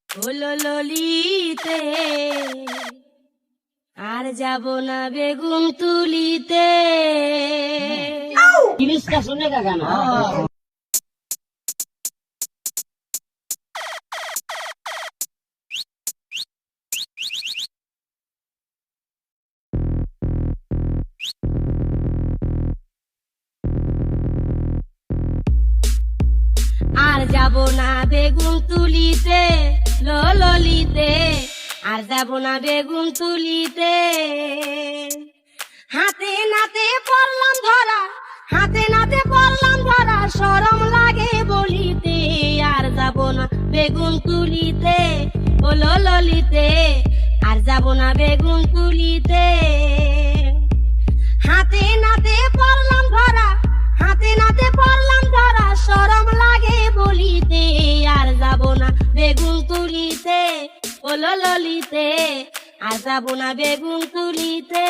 হলো ললিতে আর যাব না বেগুন তুলিতে। জিনিসটা শুনে গান আর যাব না বেগুন তুলিতে ললিতে, আর যাব না বেগুন তুলিতে। হাতে নাতে পড়লাম ধরা, হাতে নাতে পড়লাম ধরা, শরম লাগে বলিতে। আর যাব না বেগুন তুলিতে ললিতে, আর যাব না বেগুন তুলিতে। হাতে নাতে পড়লাম ধরা, হাতে নাতে পড়লাম ধরা, শরম লাগে বলিতে। আর যাব না বেগুন তুলিতে ললিতে, আর যাব না বেগুন তুলিতে।